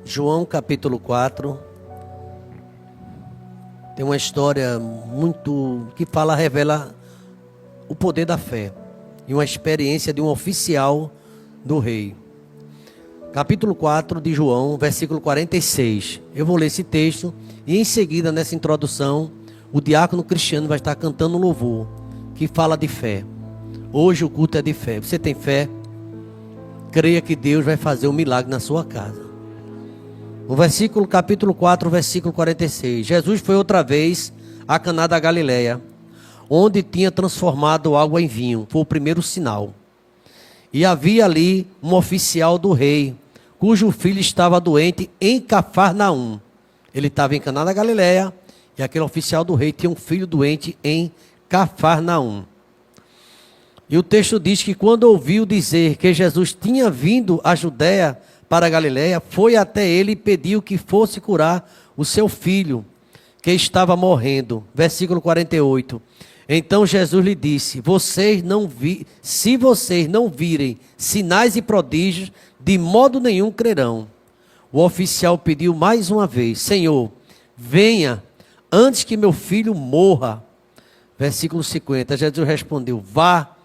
João capítulo 4 tem uma história muito que revela o poder da fé e uma experiência de um oficial do rei. Capítulo 4 de João, versículo 46. Eu vou ler esse texto e em seguida, nessa introdução, o diácono Cristiano vai estar cantando um louvor que fala de fé. Hoje o culto é de fé. Você tem fé? Creia que Deus vai fazer um milagre na sua casa. No capítulo 4, versículo 46. Jesus foi outra vez a Caná da Galileia, onde tinha transformado água em vinho. Foi o primeiro sinal. E havia ali um oficial do rei, cujo filho estava doente em Cafarnaum. Ele estava em Caná da Galileia, e aquele oficial do rei tinha um filho doente em Cafarnaum. E o texto diz que quando ouviu dizer que Jesus tinha vindo à Judéia para a Galileia, foi até ele e pediu que fosse curar o seu filho, que estava morrendo. Versículo 48. Então Jesus lhe disse: se vocês não virem sinais e prodígios, de modo nenhum crerão. O oficial pediu mais uma vez: Senhor, venha antes que meu filho morra. Versículo 50. Jesus respondeu: vá,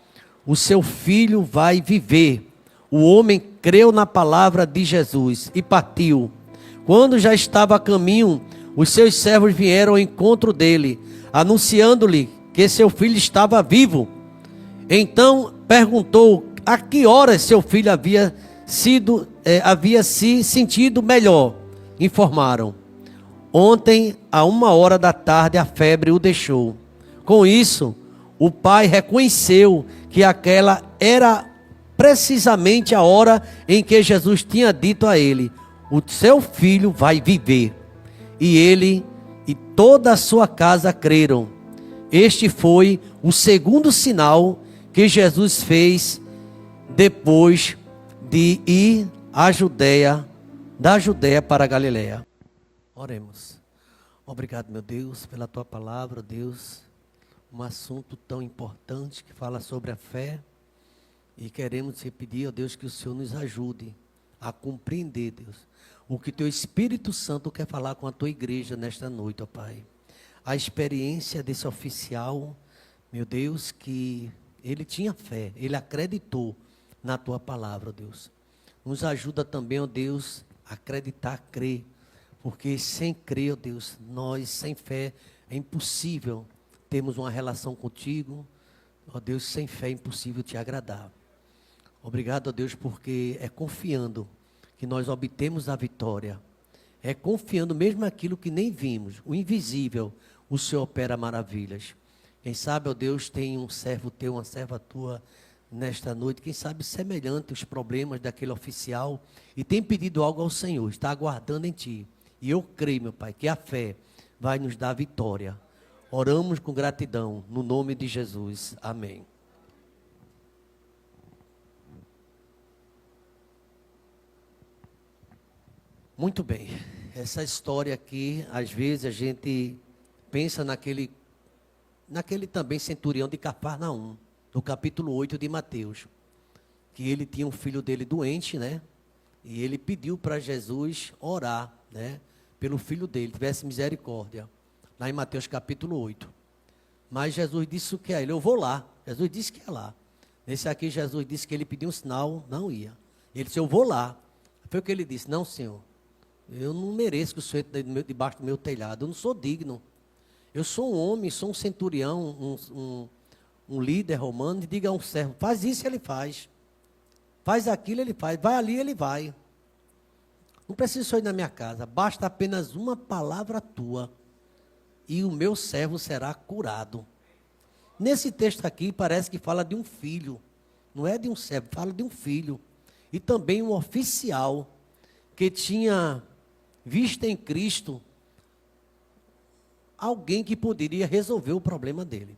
o seu filho vai viver. O homem creu na palavra de Jesus e partiu. Quando já estava a caminho, os seus servos vieram ao encontro dele, anunciando-lhe que seu filho estava vivo. Então perguntou a que horas seu filho havia se sentido melhor. Informaram: ontem, a 1h da tarde, a febre o deixou. Com isso, o pai reconheceu que aquela era precisamente a hora em que Jesus tinha dito a ele: o seu filho vai viver. E ele e toda a sua casa creram. Este foi o segundo sinal que Jesus fez depois de ir da Judéia para a Galileia. Oremos. Obrigado, meu Deus, pela tua palavra, Deus. Um assunto tão importante que fala sobre a fé. E queremos te pedir, ó Deus, que o Senhor nos ajude a compreender, Deus, o que teu Espírito Santo quer falar com a tua igreja nesta noite, ó Pai. A experiência desse oficial, meu Deus, que ele tinha fé, ele acreditou na tua palavra, ó Deus. Nos ajuda também, ó Deus, a acreditar, crer, porque sem crer, ó Deus, nós sem fé é impossível termos uma relação contigo. Ó Deus, sem fé é impossível te agradar. Obrigado, ó Deus, porque é confiando que nós obtemos a vitória. É confiando mesmo aquilo que nem vimos, o invisível, o Senhor opera maravilhas. Quem sabe, ó Deus, tem um servo teu, uma serva tua nesta noite, quem sabe semelhante aos problemas daquele oficial e tem pedido algo ao Senhor, está aguardando em ti. E eu creio, meu Pai, que a fé vai nos dar vitória. Oramos com gratidão, no nome de Jesus. Amém. Muito bem. Essa história aqui, às vezes a gente pensa naquele também centurião de Cafarnaum, no capítulo 8 de Mateus, que ele tinha um filho dele doente, né? E ele pediu para Jesus orar, né? Pelo filho dele, tivesse misericórdia. Lá em Mateus capítulo 8. Mas Jesus disse o que a ele? Eu vou lá. Jesus disse que ia lá. Nesse aqui, Jesus disse que ele pediu um sinal, não ia. Ele disse: eu vou lá. Foi o que ele disse: não, Senhor, eu não mereço que o Senhor entre debaixo do meu telhado. Eu não sou digno. Eu sou um homem, sou um centurião, um líder romano. E diga a um servo: faz isso, ele faz. Faz aquilo, ele faz. Vai ali, ele vai. Não precisa só ir na minha casa. Basta apenas uma palavra tua e o meu servo será curado. Nesse texto aqui parece que fala de um filho. Não é de um servo, fala de um filho. E também um oficial que tinha visto em Cristo alguém que poderia resolver o problema dele.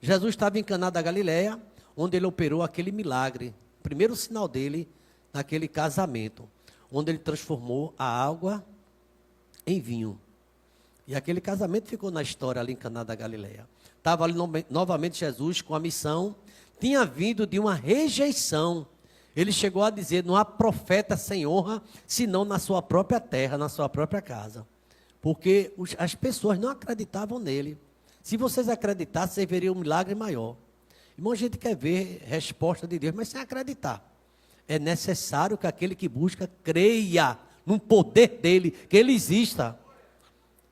Jesus estava em Caná da Galileia, onde ele operou aquele milagre. O primeiro sinal dele naquele casamento, onde ele transformou a água em vinho. E aquele casamento ficou na história ali em Caná da Galileia. Estava ali novamente Jesus com a missão. Tinha vindo de uma rejeição. Ele chegou a dizer: não há profeta sem honra, senão na sua própria terra, na sua própria casa. Porque as pessoas não acreditavam nele. Se vocês acreditassem, vocês veriam um milagre maior. Irmão, a gente quer ver resposta de Deus, mas sem acreditar. É necessário que aquele que busca creia no poder dele, que ele exista.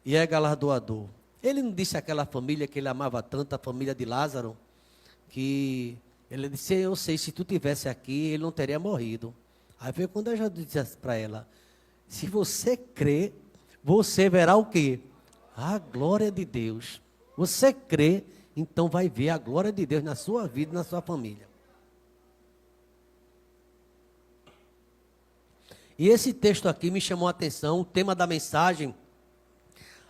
E é galardoador. Ele não disse àquela família que ele amava tanto, a família de Lázaro, que ele disse: eu sei, se tu tivesse aqui, ele não teria morrido. Aí veio quando eu já disse para ela: se você crê, você verá o quê? A glória de Deus. Você crê, então vai ver a glória de Deus na sua vida e na sua família. E esse texto aqui me chamou a atenção, o tema da mensagem: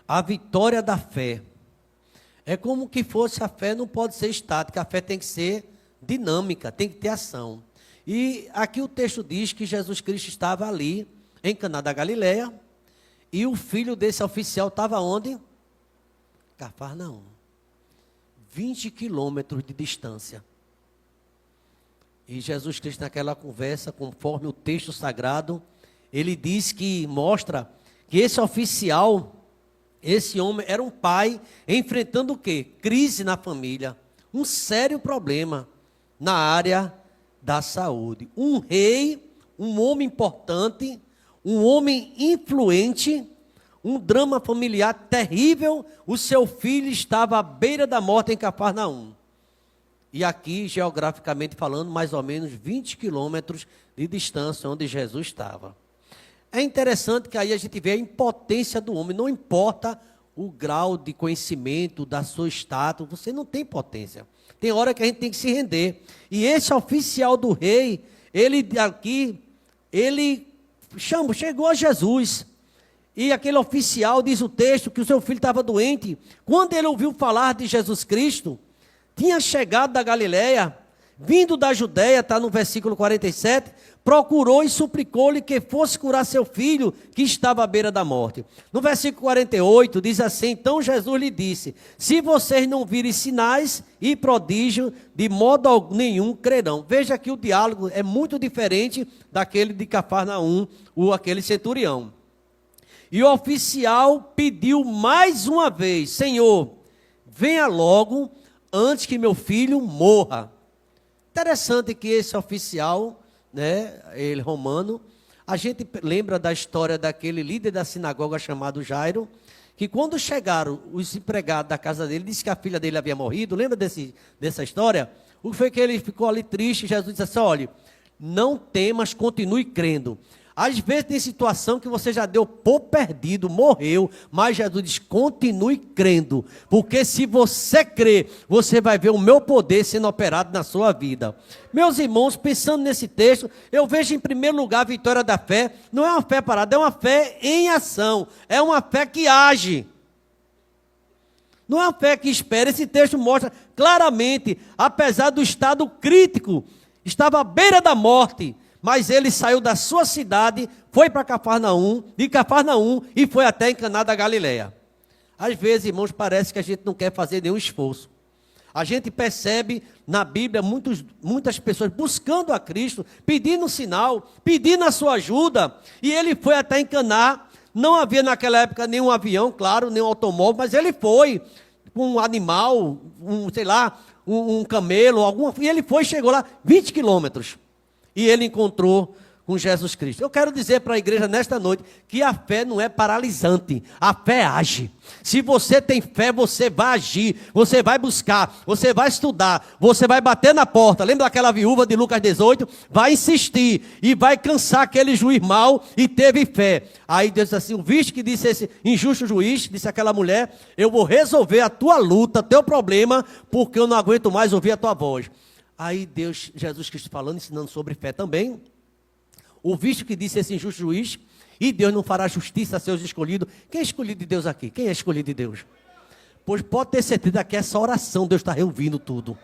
a vitória da fé. É como que fosse a fé, não pode ser estática, a fé tem que ser dinâmica, tem que ter ação. E aqui o texto diz que Jesus Cristo estava ali, em Caná da Galileia, e o filho desse oficial estava onde? Cafarnaum. 20 quilômetros de distância. E Jesus Cristo, naquela conversa, conforme o texto sagrado, ele diz que mostra que esse oficial, esse homem, era um pai enfrentando o quê? Crise na família. Um sério problema na área da saúde. Um rei, um homem importante, um homem influente, um drama familiar terrível. O seu filho estava à beira da morte em Cafarnaum. E aqui, geograficamente falando, mais ou menos 20 quilômetros de distância onde Jesus estava. É interessante que aí a gente vê a impotência do homem. Não importa o grau de conhecimento, da sua status, você não tem potência. Tem hora que a gente tem que se render. E esse oficial do rei, ele chegou a Jesus. E aquele oficial, diz o texto, que o seu filho estava doente. Quando ele ouviu falar de Jesus Cristo, tinha chegado da Galileia, vindo da Judéia, está no versículo 47, procurou e suplicou-lhe que fosse curar seu filho, que estava à beira da morte. No versículo 48, diz assim: então Jesus lhe disse: se vocês não virem sinais e prodígio, de modo nenhum crerão. Veja que o diálogo é muito diferente daquele de Cafarnaum, ou aquele centurião. E o oficial pediu mais uma vez: Senhor, venha logo, antes que meu filho morra. Interessante que esse oficial, né, ele romano, a gente lembra da história daquele líder da sinagoga chamado Jairo, que quando chegaram os empregados da casa dele, disse que a filha dele havia morrido. Lembra dessa história? O que foi que ele ficou ali triste? Jesus disse assim: olha, não temas, continue crendo. Às vezes tem situação que você já deu por perdido, morreu, mas Jesus diz: continue crendo, porque se você crer, você vai ver o meu poder sendo operado na sua vida. Meus irmãos, pensando nesse texto, eu vejo em primeiro lugar a vitória da fé. Não é uma fé parada, é uma fé em ação, é uma fé que age. Não é uma fé que espera. Esse texto mostra claramente, apesar do estado crítico, estava à beira da morte, mas ele saiu da sua cidade, foi para Cafarnaum, de Cafarnaum, e foi até em Caná da Galileia. Às vezes, irmãos, parece que a gente não quer fazer nenhum esforço. A gente percebe na Bíblia muitas pessoas buscando a Cristo, pedindo um sinal, pedindo a sua ajuda, e ele foi até em Caná. Não havia naquela época nenhum avião, claro, nenhum automóvel, mas ele foi com um animal, um camelo, e ele chegou lá 20 quilômetros. E ele encontrou com Jesus Cristo. Eu quero dizer para a igreja nesta noite que a fé não é paralisante, a fé age. Se você tem fé, você vai agir, você vai buscar, você vai estudar, você vai bater na porta. Lembra daquela viúva de Lucas 18? Vai insistir e vai cansar aquele juiz mau e teve fé. Aí Deus disse assim: visto que disse esse injusto juiz, disse aquela mulher, eu vou resolver a tua luta, teu problema, porque eu não aguento mais ouvir a tua voz. Aí Deus, Jesus Cristo falando, ensinando sobre fé também. O visto que disse esse injusto juiz: e Deus não fará justiça a seus escolhidos. Quem é escolhido de Deus aqui? Quem é escolhido de Deus? Pois pode ter certeza que essa oração Deus está reouvindo tudo.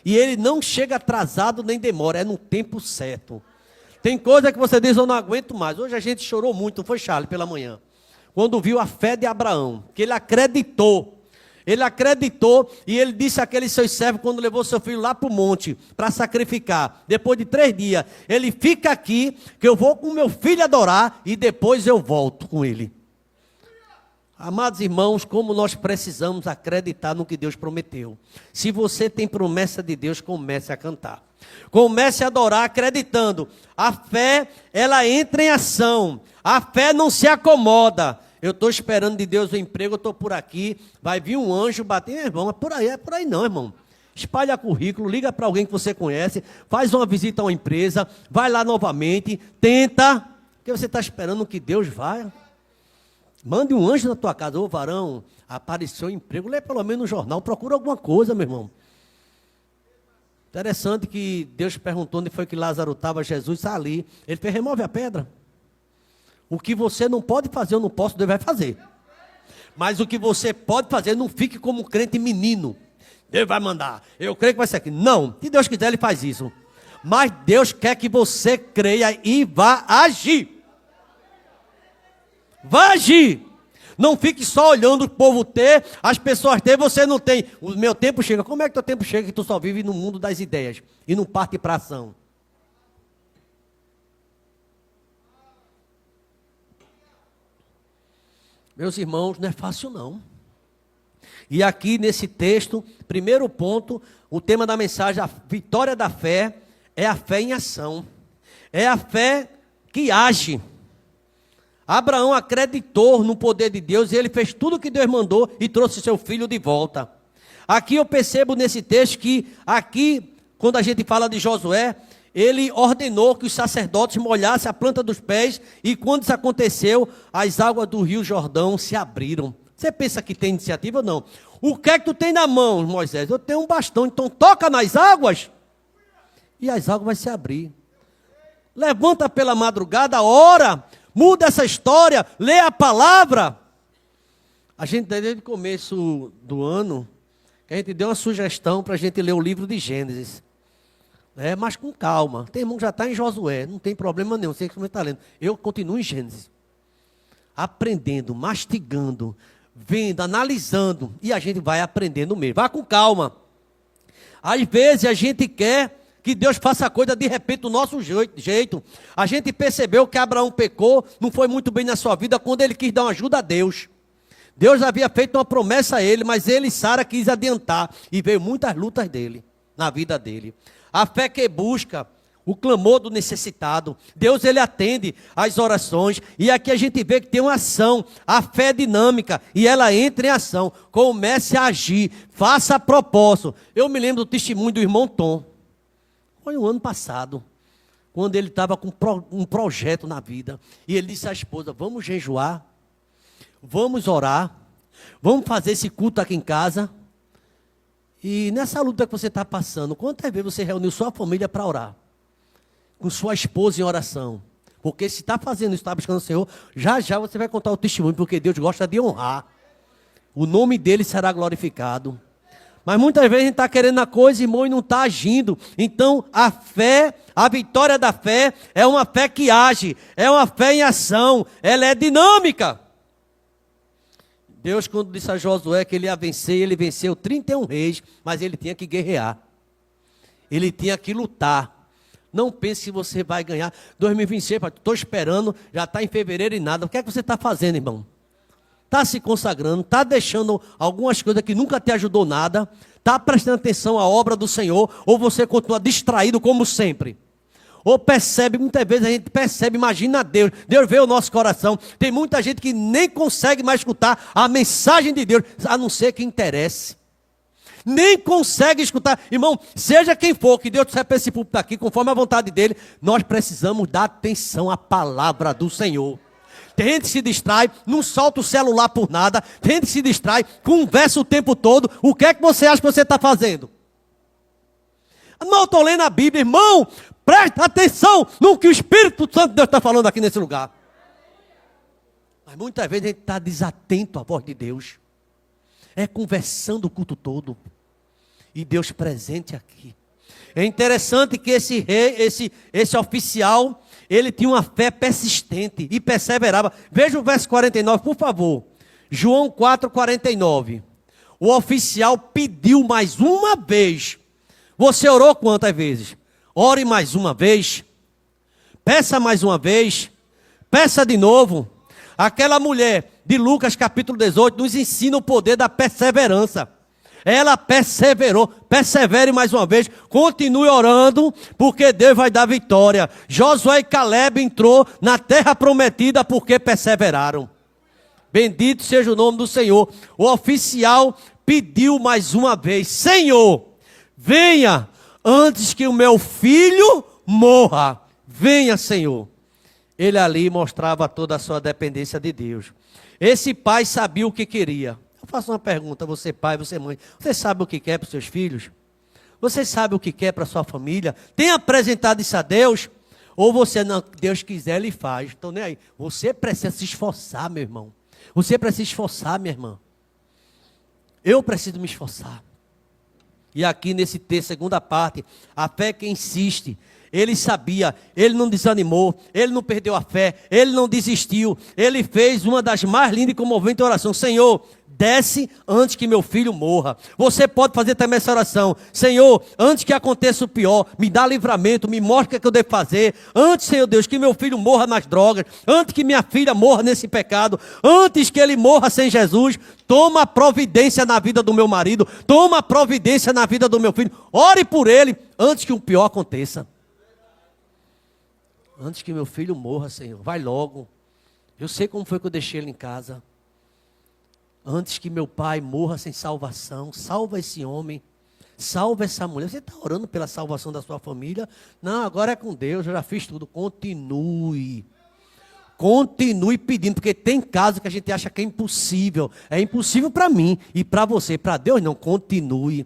E Ele não chega atrasado nem demora, é no tempo certo. Tem coisa que você diz: eu não aguento mais. Hoje a gente chorou muito, não foi, Charles, pela manhã? Quando viu a fé de Abraão, que ele acreditou. Ele acreditou e ele disse àquele seu servo, quando levou seu filho lá para o monte, para sacrificar. Depois de 3 dias, ele fica aqui, que eu vou com meu filho adorar e depois eu volto com ele. Amados irmãos, como nós precisamos acreditar no que Deus prometeu. Se você tem promessa de Deus, comece a cantar. Comece a adorar acreditando. A fé, ela entra em ação. A fé não se acomoda. Eu estou esperando de Deus o emprego, eu estou por aqui. Vai vir um anjo bater, irmão, é por aí não, irmão. Espalha currículo, liga para alguém que você conhece, faz uma visita a uma empresa, vai lá novamente, tenta. Porque você está esperando que Deus vai. Mande um anjo na tua casa. Ô varão, apareceu emprego, lê pelo menos no jornal, procura alguma coisa, meu irmão. Interessante que Deus perguntou onde foi que Lázaro estava, Jesus está ali. Ele fez, remove a pedra. O que você não pode fazer, eu não posso, Deus vai fazer. Mas o que você pode fazer, não fique como um crente menino. Deus vai mandar, eu creio que vai ser aqui. Não, se Deus quiser, Ele faz isso. Mas Deus quer que você creia e vá agir. Vai agir. Não fique só olhando o povo ter, as pessoas ter, você não tem. O meu tempo chega. Como é que teu tempo chega que tu só vive no mundo das ideias e não parte para ação? Meus irmãos, não é fácil não. E aqui nesse texto, primeiro ponto, o tema da mensagem, a vitória da fé, é a fé em ação. É a fé que age. Abraão acreditou no poder de Deus e ele fez tudo o que Deus mandou e trouxe seu filho de volta. Aqui eu percebo nesse texto que aqui, quando a gente fala de Josué, ele ordenou que os sacerdotes molhassem a planta dos pés e quando isso aconteceu, as águas do rio Jordão se abriram. Você pensa que tem iniciativa ou não? O que é que tu tem na mão, Moisés? Eu tenho um bastão, então toca nas águas e as águas vão se abrir. Levanta pela madrugada, ora, muda essa história, lê a palavra. A gente, desde o começo do ano, a gente deu uma sugestão para a gente ler o livro de Gênesis. Mas com calma. Tem irmão que já está em Josué, não tem problema nenhum, sei que você está lendo. Eu continuo em Gênesis. Aprendendo, mastigando, vendo, analisando. E a gente vai aprendendo mesmo. Vá com calma. Às vezes a gente quer que Deus faça a coisa de repente do nosso jeito. A gente percebeu que Abraão pecou, não foi muito bem na sua vida quando ele quis dar uma ajuda a Deus. Deus havia feito uma promessa a ele, mas ele e Sara quis adiantar. E veio muitas lutas dele, na vida dele. A fé que busca o clamor do necessitado. Deus, ele atende às orações. E aqui a gente vê que tem uma ação. A fé é dinâmica e ela entra em ação. Comece a agir. Faça propósito. Eu me lembro do testemunho do irmão Tom. Foi no ano passado, quando ele estava com um projeto na vida. E ele disse à esposa, vamos jejuar, vamos orar, vamos fazer esse culto aqui em casa. E nessa luta que você está passando, quantas vezes você reuniu sua família para orar? Com sua esposa em oração. Porque se está fazendo isso, está buscando o Senhor, já já você vai contar o testemunho, porque Deus gosta de honrar. O nome dele será glorificado. Mas muitas vezes a gente está querendo a coisa, irmão, e não está agindo. Então, a fé, a vitória da fé, é uma fé que age, é uma fé em ação, ela é dinâmica. Deus, quando disse a Josué que ele ia vencer, ele venceu 31 reis, mas ele tinha que guerrear. Ele tinha que lutar. Não pense que você vai ganhar 2026, estou esperando, já está em fevereiro e nada. O que é que você está fazendo, irmão? Está se consagrando, está deixando algumas coisas que nunca te ajudou nada, está prestando atenção à obra do Senhor, ou você continua distraído como sempre? Ou percebe, muitas vezes a gente percebe, imagina Deus, Deus vê o nosso coração, tem muita gente que nem consegue mais escutar a mensagem de Deus, a não ser que interesse. Nem consegue escutar, irmão, seja quem for, que Deus trouxer para esse púlpito aqui, conforme a vontade dele, nós precisamos dar atenção à palavra do Senhor. Tem gente que se distrai, não solta o celular por nada, tem gente que se distrai, conversa o tempo todo, o que é que você acha que você está fazendo? Não, eu estou lendo a Bíblia, irmão, presta atenção no que o Espírito Santo de Deus está falando aqui nesse lugar. Mas muitas vezes a gente está desatento à voz de Deus, é conversando o culto todo, e Deus presente aqui. É interessante que esse rei, esse oficial, ele tinha uma fé persistente e perseverava. Veja o verso 49, por favor. João 4:49. o oficial pediu mais uma vez. Você orou quantas vezes? Ore mais uma vez. Peça mais uma vez. Peça de novo. Aquela mulher de Lucas capítulo 18 nos ensina o poder da perseverança. Ela perseverou. Persevere mais uma vez. Continue orando, porque Deus vai dar vitória. Josué e Caleb entrou na terra prometida porque perseveraram. Bendito seja o nome do Senhor. O oficial pediu mais uma vez: Senhor, venha antes que o meu filho morra. Venha, Senhor. Ele ali mostrava toda a sua dependência de Deus. Esse pai sabia o que queria. Eu faço uma pergunta, você pai, você mãe. Você sabe o que quer para os seus filhos? Você sabe o que quer para a sua família? Tem apresentado isso a Deus? Ou você, não, Deus quiser, Ele faz. Então nem aí. Você precisa se esforçar, meu irmão. Você precisa se esforçar, minha irmã. Eu preciso me esforçar. E aqui nesse texto, segunda parte, a fé que insiste. Ele sabia, ele não desanimou, ele não perdeu a fé, ele não desistiu. Ele fez uma das mais lindas e comoventes orações: Senhor, desce antes que meu filho morra. Você pode fazer também essa oração: Senhor, antes que aconteça o pior, me dá livramento, me mostra o que é que eu devo fazer. Antes, Senhor Deus, que meu filho morra nas drogas, antes que minha filha morra nesse pecado, antes que ele morra sem Jesus, toma providência na vida do meu marido, toma providência na vida do meu filho. Ore por ele antes que o pior aconteça. Antes que meu filho morra, Senhor, vai logo. Eu sei como foi que eu deixei ele em casa. Antes que meu pai morra sem salvação, salva esse homem, salva essa mulher. Você está orando pela salvação da sua família? Não, agora é com Deus, eu já fiz tudo. Continue. Continue pedindo, porque tem casos que a gente acha que é impossível. É impossível para mim e para você. Para Deus não, continue.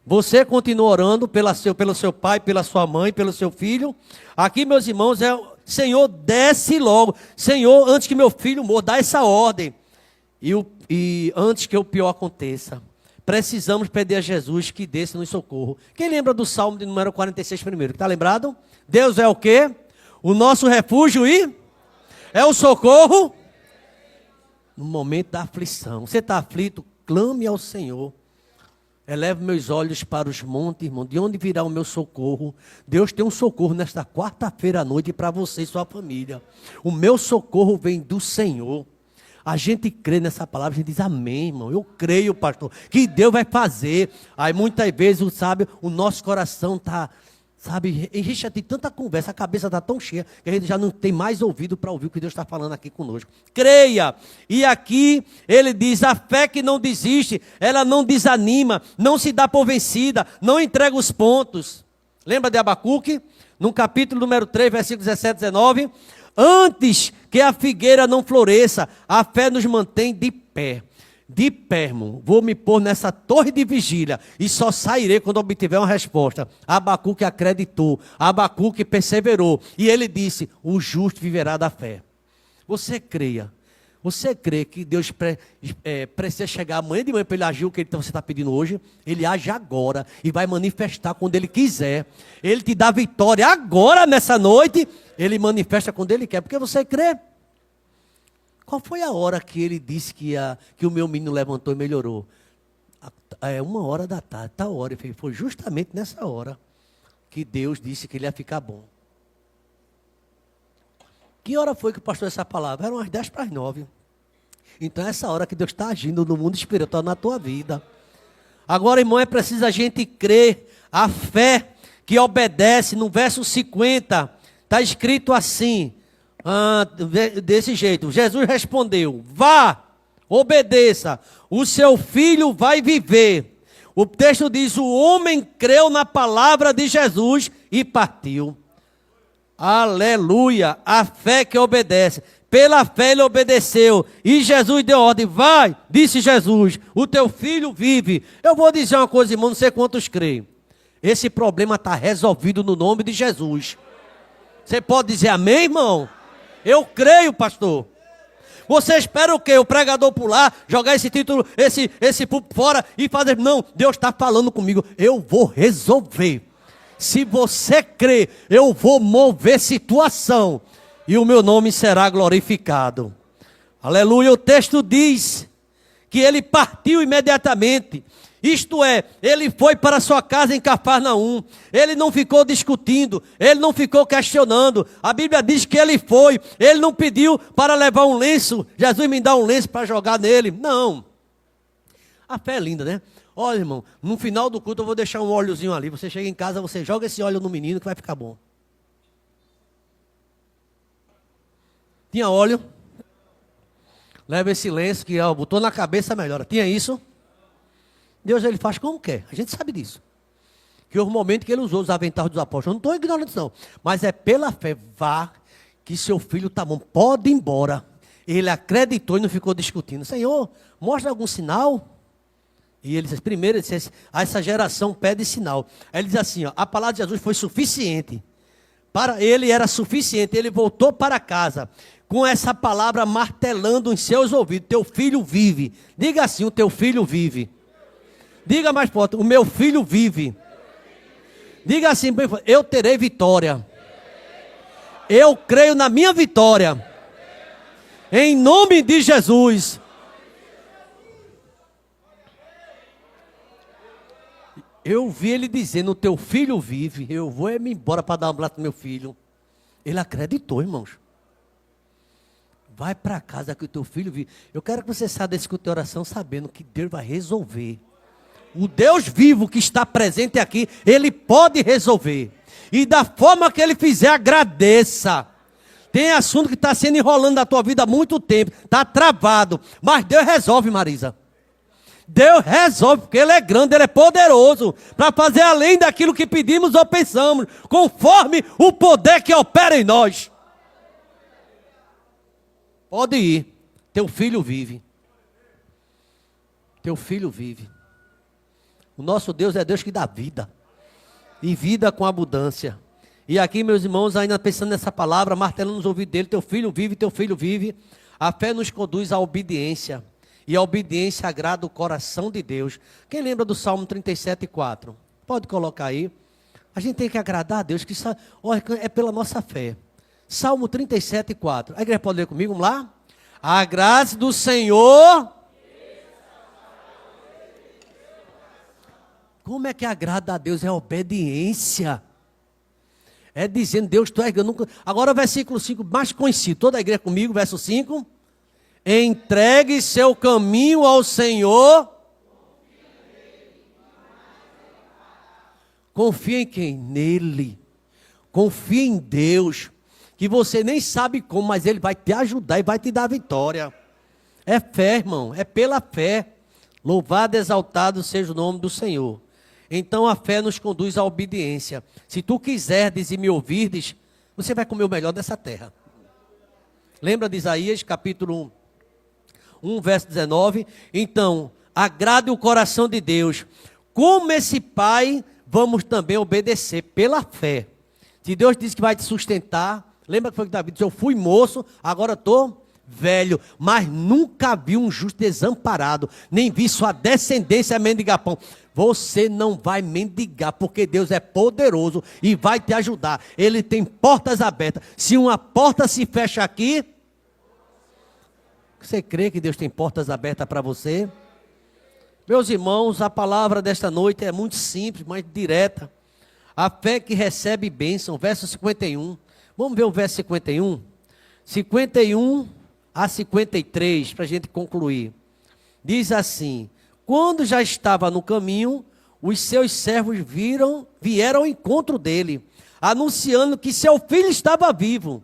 Você continua orando pelo seu pai, pela sua mãe, pelo seu filho. Aqui, meus irmãos, Senhor, desce logo. Senhor, antes que meu filho morra, dá essa ordem. E antes que o pior aconteça, precisamos pedir a Jesus que desça no socorro. Quem lembra do Salmo de número 46 primeiro? Está lembrado? Deus é o quê? O nosso refúgio e é o socorro no momento da aflição. Você está aflito? Clame ao Senhor. Eleve meus olhos para os montes, irmão. De onde virá o meu socorro? Deus tem um socorro nesta quarta-feira à noite para você e sua família. O meu socorro vem do Senhor. A gente crê nessa palavra, a gente diz amém, irmão. Eu creio, pastor, que Deus vai fazer. Aí muitas vezes, sabe, o nosso coração está, sabe, a gente já tem tanta conversa, a cabeça está tão cheia, que a gente já não tem mais ouvido para ouvir o que Deus está falando aqui conosco. Creia. E aqui ele diz: a fé que não desiste, ela não desanima, não se dá por vencida, não entrega os pontos. Lembra de Abacuque? No capítulo número 3, versículos 17 e 19. Antes que a figueira não floresça, a fé nos mantém de pé. De pé, irmão. Vou me pôr nessa torre de vigília e só sairei quando obtiver uma resposta. Abacuque acreditou, Abacuque perseverou. E ele disse: o justo viverá da fé. Você creia. Você crê que Deus precisa chegar amanhã de manhã para ele agir o que você está pedindo hoje? Ele age agora e vai manifestar quando ele quiser. Ele te dá vitória agora, nessa noite. Ele manifesta quando ele quer, porque você crê. Qual foi a hora que ele disse que o meu menino levantou e melhorou? 1h da tarde, tal hora. Foi justamente nessa hora que Deus disse que ele ia ficar bom. Que hora foi que pastor essa palavra? Eram umas 10:09. Então é essa hora que Deus está agindo no mundo espiritual na tua vida. Agora, irmão, é preciso a gente crer. A fé que obedece. No verso 50, está escrito assim, desse jeito: Jesus respondeu: vá, obedeça, o seu filho vai viver. O texto diz: o homem creu na palavra de Jesus e partiu. Aleluia, a fé que obedece. Pela fé ele obedeceu e Jesus deu ordem: vai, disse Jesus, o teu filho vive. Eu vou dizer uma coisa, irmão, não sei quantos creem. Esse problema está resolvido no nome de Jesus. Você pode dizer amém, irmão? Eu creio, pastor. Você espera o quê? O pregador pular, jogar esse título, esse púlpito fora e fazer? Não, Deus está falando comigo. Eu vou resolver. Se você crê, eu vou mover situação e o meu nome será glorificado. Aleluia. O texto diz que ele partiu imediatamente. Isto é, ele foi para sua casa em Cafarnaum. Ele não ficou discutindo, ele não ficou questionando. A Bíblia diz que ele foi. Ele não pediu para levar um lenço. Jesus me dá um lenço para jogar nele. Não. A fé é linda, né? Olha, irmão, no final do culto eu vou deixar um óleozinho ali. Você chega em casa, você joga esse óleo no menino que vai ficar bom. Tinha óleo? Leva esse lenço que botou na cabeça, melhora. Tinha isso? Deus, ele faz como quer. A gente sabe disso. Que houve um momento que ele usou os aventais dos apóstolos. Eu não estou ignorando isso não. Mas é pela fé. Vá, que seu filho está bom. Pode ir embora. Ele acreditou e não ficou discutindo. Senhor, mostra algum sinal? E ele disse, primeiro, ele disse, essa geração pede sinal. Aí ele diz assim, ó, a palavra de Jesus foi suficiente. Para ele era suficiente. Ele voltou para casa com essa palavra martelando em seus ouvidos. Teu filho vive. Diga assim, o teu filho vive. Diga mais forte, o meu filho vive. Diga assim, eu terei vitória. Eu creio na minha vitória. Em nome de Jesus. Eu vi ele dizendo, o teu filho vive. Eu vou me embora para dar um abraço no meu filho. Ele acreditou, irmãos. Vai para casa que o teu filho vive. Eu quero que você saia desse culto de oração sabendo que Deus vai resolver. O Deus vivo que está presente aqui, Ele pode resolver. E da forma que Ele fizer, agradeça. Tem assunto que está sendo enrolando na tua vida há muito tempo. Está travado. Mas Deus resolve, Marisa. Deus resolve, porque Ele é grande, Ele é poderoso. Para fazer além daquilo que pedimos ou pensamos. Conforme o poder que opera em nós. Pode ir. Teu filho vive. Teu filho vive. O nosso Deus é Deus que dá vida. E vida com abundância. E aqui, meus irmãos, ainda pensando nessa palavra, martelando nos ouvidos dele, teu filho vive, teu filho vive. A fé nos conduz à obediência. E a obediência agrada o coração de Deus. Quem lembra do Salmo 37:4? Pode colocar aí. A gente tem que agradar a Deus, que isso é pela nossa fé. Salmo 37:4. A igreja pode ler comigo, vamos lá? A graça do Senhor... Como é que agrada a Deus? É obediência. É dizendo, Deus, tu és grande. Agora o versículo 5, mais conhecido. Toda a igreja comigo, verso 5. Entregue seu caminho ao Senhor. Confia em quem? Nele. Confia em Deus. Que você nem sabe como, mas Ele vai te ajudar e vai te dar vitória. É fé, irmão. É pela fé. Louvado, exaltado seja o nome do Senhor. Então a fé nos conduz à obediência. Se tu quiserdes e me ouvirdes, você vai comer o melhor dessa terra. Lembra de Isaías, capítulo 1, verso 19? Então, agrade o coração de Deus. Como esse pai, vamos também obedecer pela fé. Se Deus disse que vai te sustentar, lembra que foi que Davi disse, eu fui moço, agora estou velho, mas nunca vi um justo desamparado, nem vi sua descendência mendigar pão. Você não vai mendigar, porque Deus é poderoso e vai te ajudar. Ele tem portas abertas. Se uma porta se fecha aqui, você crê que Deus tem portas abertas para você? Meus irmãos, a palavra desta noite é muito simples, mas direta. A fé que recebe bênção, verso 51. Vamos ver o verso 51? 51 a 53, para a gente concluir. Diz assim, quando já estava no caminho, os seus servos vieram ao encontro dele, anunciando que seu filho estava vivo.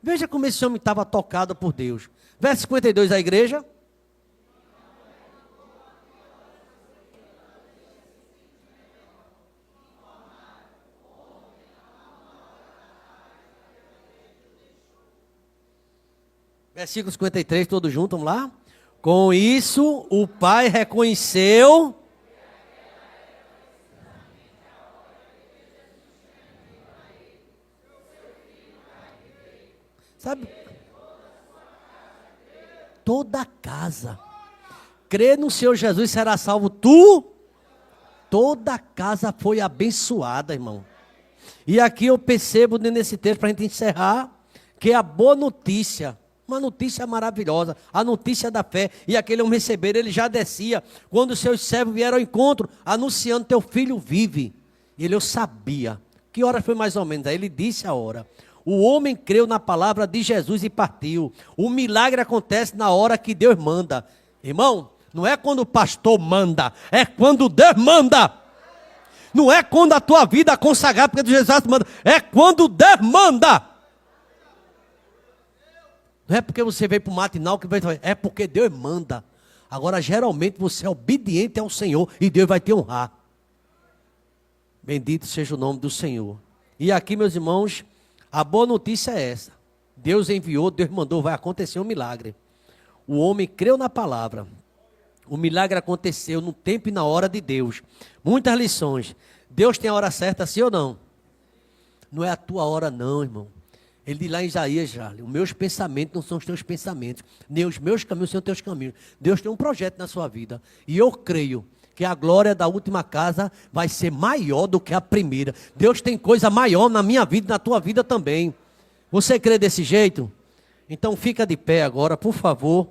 Veja como esse homem estava tocado por Deus. Verso 52, a igreja. Versículo 53, todos juntos, vamos lá? Com isso, o pai reconheceu... Sabe? Toda a casa. Crê no Senhor Jesus, será salvo tu. Toda a casa foi abençoada, irmão. E aqui eu percebo nesse texto, para a gente encerrar, que é a boa notícia. Uma notícia maravilhosa, a notícia da fé. E aquele homem receber, ele já descia. Quando os seus servos vieram ao encontro, anunciando: teu filho vive. E ele: eu sabia. Que hora foi mais ou menos? Aí ele disse a hora. O homem creu na palavra de Jesus e partiu. O milagre acontece na hora que Deus manda. Irmão, não é quando o pastor manda, é quando Deus manda. Não é quando a tua vida é consagrada porque Jesus manda, é quando Deus manda. Não é porque você veio para o matinal que vai, é porque Deus manda. Agora, geralmente você é obediente ao Senhor e Deus vai te honrar. Bendito seja o nome do Senhor. E aqui, meus irmãos, a boa notícia é essa. Deus enviou, Deus mandou, vai acontecer um milagre. O homem creu na palavra. O milagre aconteceu no tempo e na hora de Deus. Muitas lições. Deus tem a hora certa, sim ou não? Não é a tua hora não, irmão. Ele diz lá em Isaías: os meus pensamentos não são os teus pensamentos, nem os meus caminhos são os teus caminhos. Deus tem um projeto na sua vida. E eu creio que a glória da última casa vai ser maior do que a primeira. Deus tem coisa maior na minha vida e na tua vida também. Você crê desse jeito? Então fica de pé agora, por favor.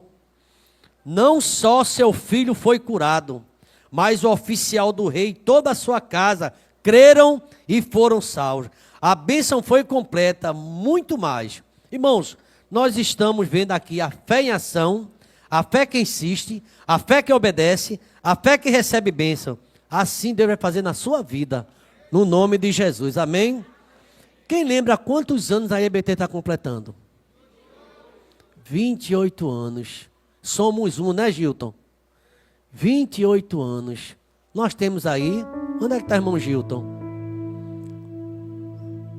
Não só seu filho foi curado, mas o oficial do rei e toda a sua casa creram e foram salvos. A bênção foi completa, muito mais. Irmãos, nós estamos vendo aqui a fé em ação, a fé que insiste, a fé que obedece, a fé que recebe bênção. Assim Deus vai fazer na sua vida, no nome de Jesus, amém? Quem lembra quantos anos a EBT está completando? 28 anos. Somos um, né, Gilton? 28 anos. Nós temos aí, onde é que está o irmão Gilton?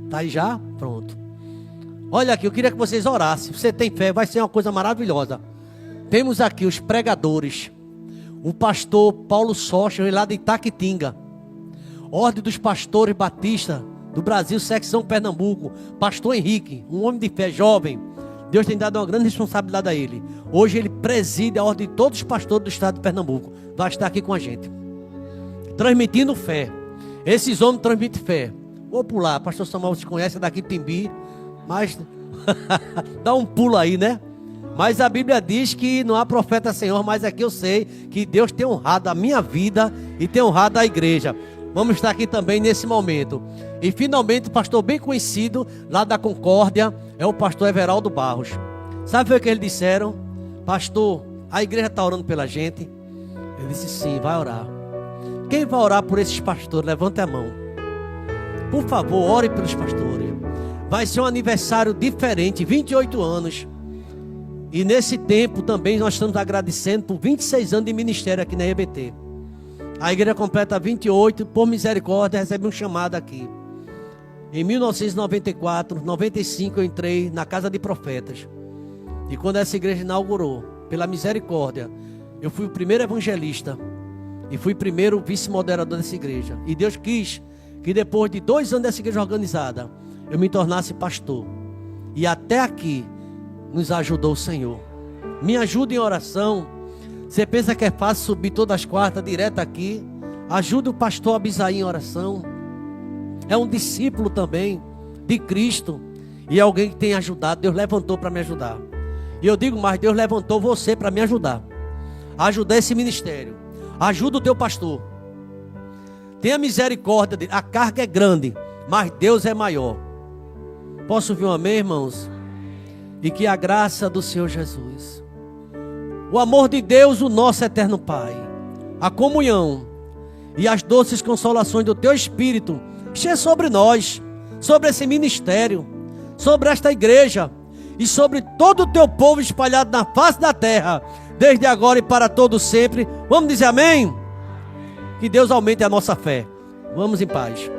Está aí já? Pronto. Olha aqui, eu queria que vocês orassem. Você tem fé, vai ser uma coisa maravilhosa. Temos aqui os pregadores. O pastor Paulo Socha, lá de Itaquitinga. Ordem dos Pastores Batista do Brasil, secção Pernambuco. Pastor Henrique, um homem de fé jovem. Deus tem dado uma grande responsabilidade a ele. Hoje ele preside a ordem de todos os pastores do estado de Pernambuco. Vai estar aqui com a gente, transmitindo fé. Esses homens transmitem fé. Vou pular, pastor Samuel se conhece, é daqui de Timbi, mas dá um pulo aí, né? Mas a Bíblia diz que não há profeta Senhor, mas aqui eu sei que Deus tem honrado a minha vida e tem honrado a igreja. Vamos estar aqui também nesse momento. E finalmente o pastor bem conhecido lá da Concórdia é o pastor Everaldo Barros. Sabe o que eles disseram? Pastor, a igreja está orando pela gente. Eu disse: sim, vai orar. Quem vai orar por esses pastores? Levante a mão. Por favor, ore pelos pastores. Vai ser um aniversário diferente, 28 anos. E nesse tempo também nós estamos agradecendo por 26 anos de ministério aqui na EBT. A igreja completa 28, por misericórdia, recebe um chamado aqui. Em 1994, 95 eu entrei na Casa de Profetas. E quando essa igreja inaugurou, pela misericórdia, eu fui o primeiro evangelista. E fui o primeiro vice-moderador dessa igreja. E Deus quis que depois de 2 anos dessa igreja organizada, eu me tornasse pastor. E até aqui nos ajudou o Senhor. Me ajuda em oração. Você pensa que é fácil subir todas as quartas direto aqui? Ajuda o pastor Abisaí em oração. É um discípulo também de Cristo. E é alguém que tem ajudado. Deus levantou para me ajudar. E eu digo mais, Deus levantou você para me ajudar. Ajudar esse ministério. Ajuda o teu pastor. Tenha misericórdia dele. A carga é grande, mas Deus é maior. Posso ouvir um amém, irmãos? E que a graça do Senhor Jesus, o amor de Deus, o nosso eterno Pai, a comunhão e as doces consolações do teu Espírito esteja sobre nós, sobre esse ministério, sobre esta igreja e sobre todo o teu povo espalhado na face da terra, desde agora e para todo sempre. Vamos dizer amém? Que Deus aumente a nossa fé. Vamos em paz.